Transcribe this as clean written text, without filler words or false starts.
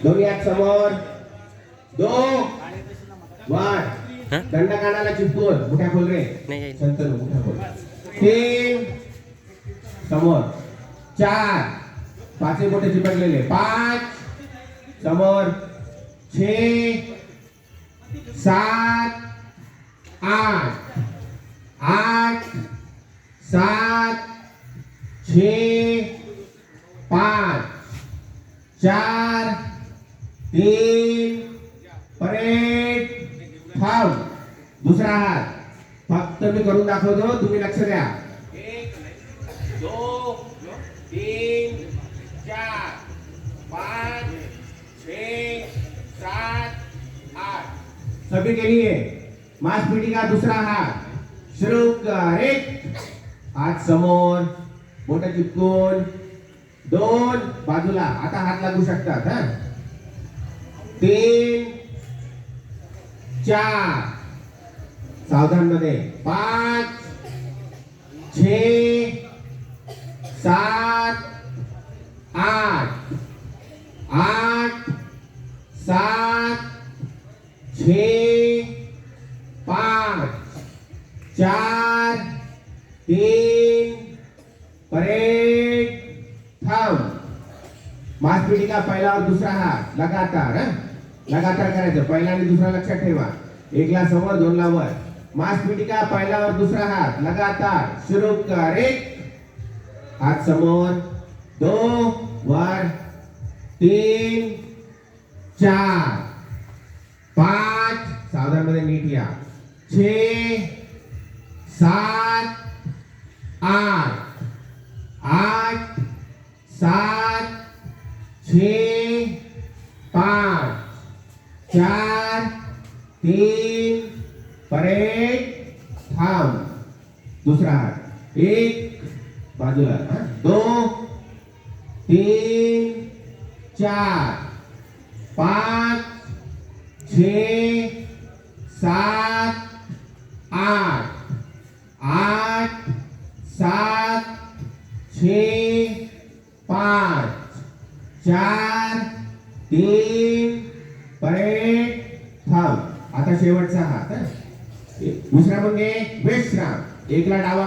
दोन्ही हात समोर, दो वर, दंड कानाला चिपकून, मुठ्या खोल रे, संतनु मुठ्या खोल, 3 समोर, 4 पाचही बोटे चिपकलेले, 5 समोर, 6 7 8 8 7 6 5 4 3 परेड थांब. दुसरा हात फक्त मी करून दाखवतो, तुम्ही लक्ष द्या. 1 2 3 4 5 6 7 8 सभी के लिए मांसपेटी का दूसरा हाथ शुरू करें. हात समोर, बोट चिपकून, 2 बाजूला. आता हात लागू शकतात. 3 4 सावधान मध्ये, 5 6 7 8 8 7 6 5 4 3 परेड थांब. मांसपेटी का पहिला और दूसरा हात लगातार लगातार करायचं. पहिला आणि दुसरा लक्षात ठेवा. एकला समोर, दोनला वर. मांसपेटी का पहिला और दूसरा हात लगातार शुरू करें. हात समोर, 2 वर, 3 4 5 सावधान मध्ये नीट या, 6 7 8 8 7 6 5 4 3 परेड थांब. दुसरा हात, 1 बाजूला, 2 3 4 5 6 7 8 8 7 6 5 4 3 परेड थांब. आता शेवटचा हात. दुसरा म्हणजे विश्राम. एकला डावा